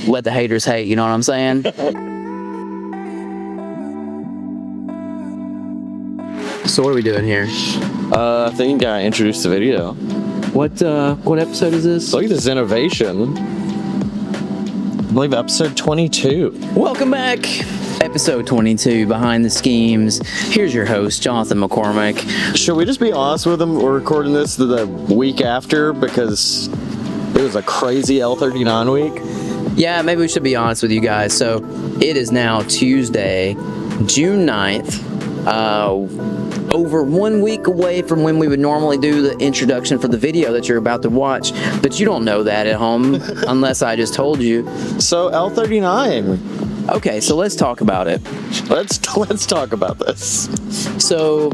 let the haters hate, you know what I'm saying? So what are we doing here? I think I introduced the video. What episode is this? Look at this innovation. I believe episode 22. Welcome back. Episode 22, Behind the Schemes. Here's your host, Jonathan McCormick. Should we just be honest with them? We're recording this the week after because it was a crazy L-39 week. Yeah, maybe we should be honest with you guys. So it is now Tuesday, June 9th. Over 1 week away from when we would normally do the introduction for the video that you're about to watch, but you don't know that at home unless I just told you. So L-39. Okay, so let's talk about it. Let's talk about this. So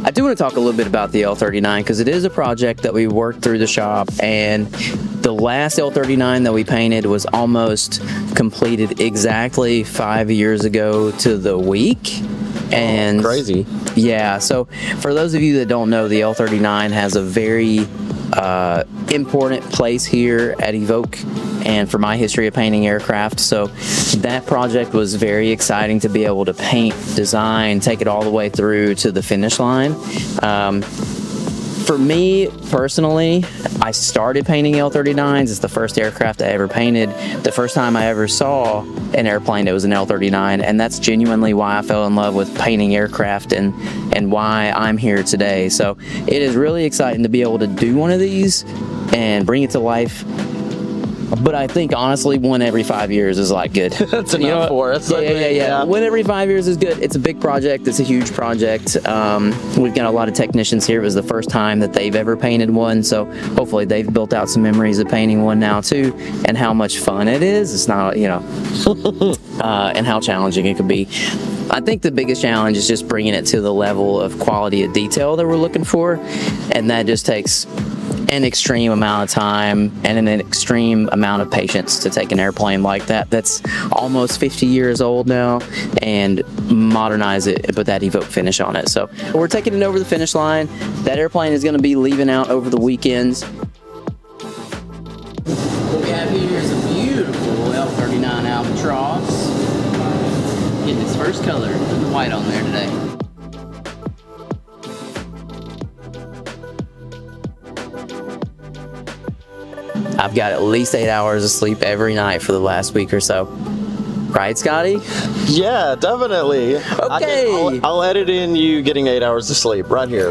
I do want to talk a little bit about the L-39 because it is a project that we worked through the shop, and the last L-39 that we painted was almost completed exactly 5 years ago to the week. And crazy. Yeah, so for those of you that don't know, the L-39 has a very important place here at Evoke and for my history of painting aircraft. So that project was very exciting to be able to paint, design, take it all the way through to the finish line. For me personally, I started painting L-39s. It's the first aircraft I ever painted. The first time I ever saw an airplane, it was an L-39, and that's genuinely why I fell in love with painting aircraft and why I'm here today. So it is really exciting to be able to do one of these and bring it to life. But I think honestly, one every 5 years is like good. That's enough for us. Yeah. One every 5 years is good. It's a big project. It's a huge project. We've got a lot of technicians here. It was the first time that they've ever painted one, so hopefully they've built out some memories of painting one now too, and how much fun it is. It's not, and how challenging it could be. I think the biggest challenge is just bringing it to the level of quality of detail that we're looking for, and that just takes an extreme amount of time and an extreme amount of patience to take an airplane like that that's almost 50 years old now and modernize it and put that Evoke finish on it. So we're taking it over the finish line. That airplane is going to be leaving out over the weekends. What we have here is a beautiful L-39 Albatross. Getting its first color, the white on there today. I've got at least 8 hours of sleep every night for the last week or so. Right, Scotty? Yeah, definitely. Okay. I'll edit in you getting 8 hours of sleep right here.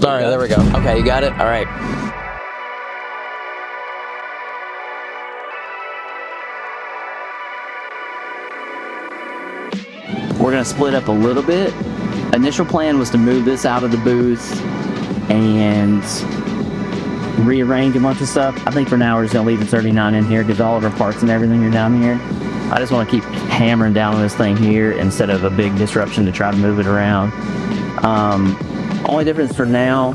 All right, there we go. Okay, you got it? All right. We're going to split up a little bit. Initial plan was to move this out of the booth and rearrange a bunch of stuff. I think for now we're just going to leave the 39 in here because all of our parts and everything are down here. I just want to keep hammering down on this thing here instead of a big disruption to try to move it around. Only difference for now,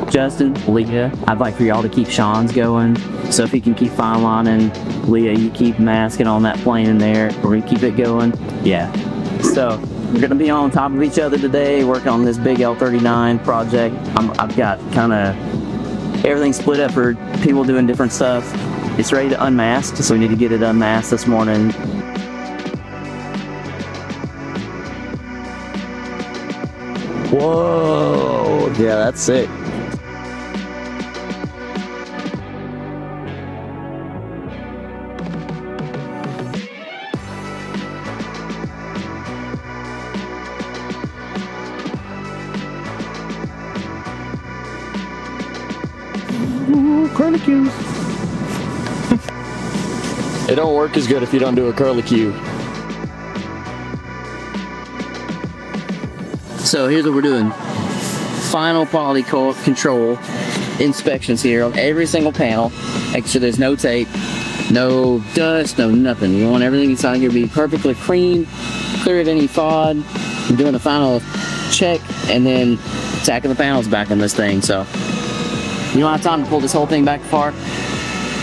Justin, Leah, I'd like for y'all to keep Sean's going. So if you can keep fine lining, Leah, you keep masking on that plane in there. We're going to keep it going. Yeah. So we're going to be on top of each other today, working on this big L-39 project. I've got kind of everything split up for people doing different stuff. It's ready to unmask, so we need to get it unmasked this morning. Whoa! Yeah, that's sick. Curlicue. It don't work as good if you don't do a curlicue. So here's what we're doing. Final quality control inspections here on every single panel. Make sure there's no tape, no dust, no nothing. You want everything inside here to be perfectly clean, clear of any FOD. I'm doing a final check and then tacking the panels back on this thing. So you don't have time to pull this whole thing back far.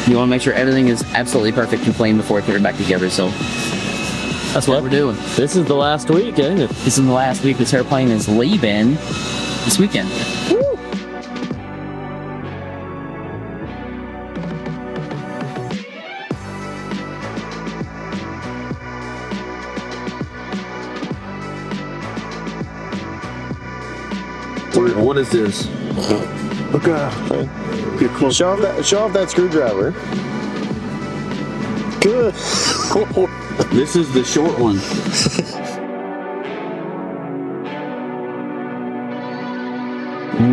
You want to make sure everything is absolutely perfect and clean before we put it back together. So that's what we're doing. This is the last week, isn't it? This is the last week this airplane is leaving this weekend. Woo! What is this? Look Get close. Show off that screwdriver. Good. This is the short one.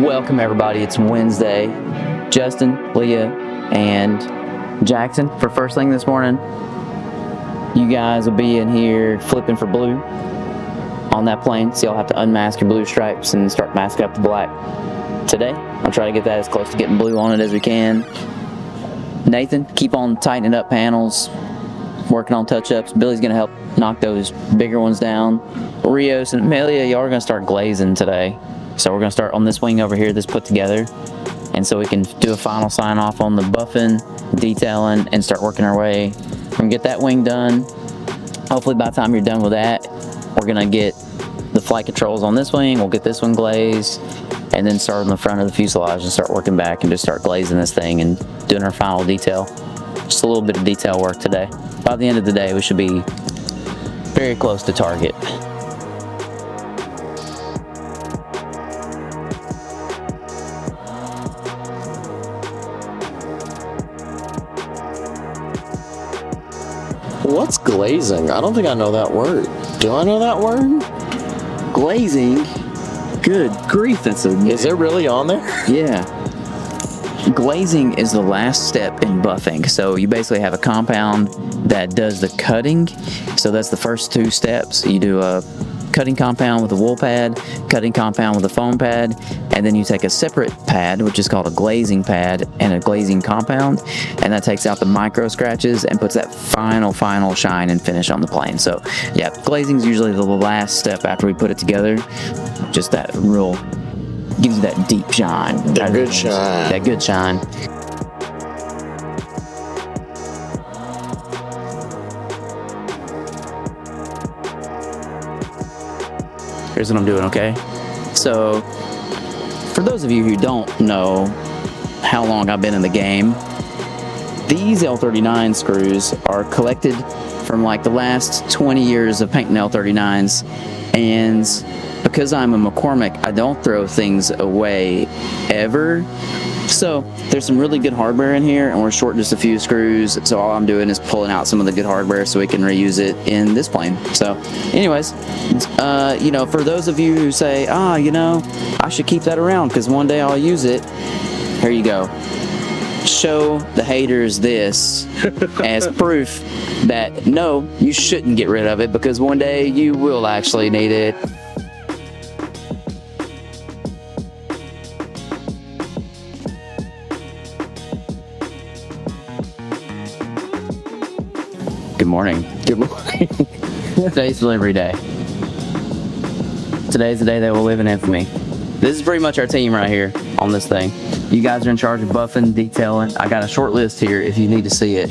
Welcome everybody, it's Wednesday. Justin, Leah, and Jackson for first thing this morning. You guys will be in here flipping for blue on that plane, so you'll have to unmask your blue stripes and start masking up the black. Today, I'll try to get that as close to getting blue on it as we can. Nathan, keep on tightening up panels, working on touch-ups. Billy's gonna help knock those bigger ones down. Rios and Amelia, y'all are gonna start glazing today. So we're gonna start on this wing over here, this put together. And so we can do a final sign off on the buffing, detailing, and start working our way. We're gonna get that wing done. Hopefully by the time you're done with that, we're gonna get the flight controls on this wing, we'll get this one glazed, and then start on the front of the fuselage and start working back and just start glazing this thing and doing our final detail. Just a little bit of detail work today. By the end of the day, we should be very close to target. What's glazing? I don't think I know that word. Do I know that word? Glazing? Good grief, that's a... Is it really on there? Yeah. Glazing is the last step in buffing. So you basically have a compound that does the cutting. So that's the first two steps. You do a cutting compound with a wool pad, cutting compound with a foam pad, and then you take a separate pad, which is called a glazing pad, and a glazing compound, and that takes out the micro scratches and puts that final shine and finish on the plane. So yeah, glazing is usually the last step after we put it together. Just that real, gives you that deep shine. That good shine. That good shine. Here's what I'm doing, okay? So, for those of you who don't know how long I've been in the game, these L-39 screws are collected from like the last 20 years of painting L-39s, and because I'm a McCormick, I don't throw things away ever. So there's some really good hardware in here, and we're short just a few screws, so all I'm doing is pulling out some of the good hardware so we can reuse it in this plane. So anyways, you know, for those of you who say, you know, I should keep that around because one day I'll use it, here you go. Show the haters this as proof that no, you shouldn't get rid of it because one day you will actually need it. Good morning. Good morning. Today's delivery day. Today's the day that will live in infamy. This is pretty much our team right here on this thing. You guys are in charge of buffing, detailing. I got a short list here if you need to see it.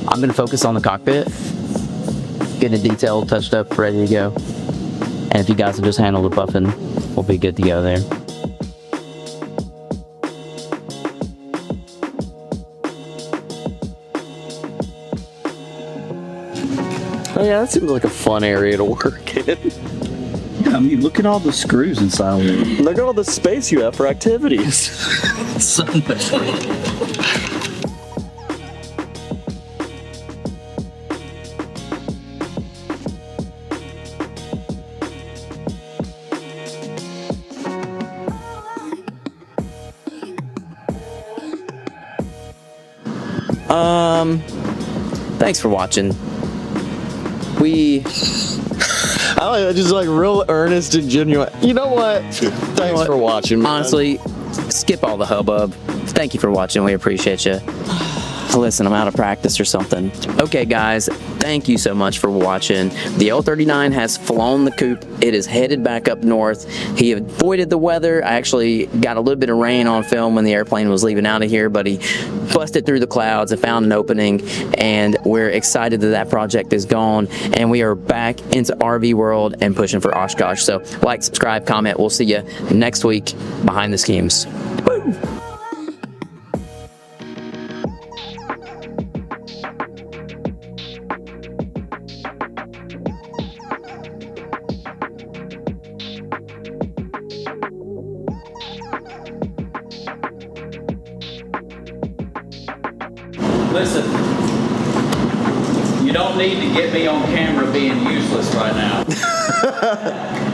I'm going to focus on the cockpit, getting it detailed, touched up, ready to go. And if you guys will just handle the buffing, we'll be good to go there. Oh yeah, that seems like a fun area to work in. Yeah, I mean, look at all the screws inside of it. Look at all the space you have for activities. So much. Thanks for watching. I like that, just like real earnest and genuine. You know what? Thanks for watching, man. Honestly, skip all the hubbub. Thank you for watching. We appreciate you. Listen, I'm out of practice or something. Okay, guys, thank you so much for watching. The L-39 has flown the coop. It is headed back up north. He avoided the weather. I actually got a little bit of rain on film when the airplane was leaving out of here, but he busted through the clouds and found an opening, and we're excited that that project is gone, and we are back into RV world and pushing for Oshkosh. So like, subscribe, comment. We'll see you next week behind the schemes. Woo! Listen, you don't need to get me on camera being useless right now.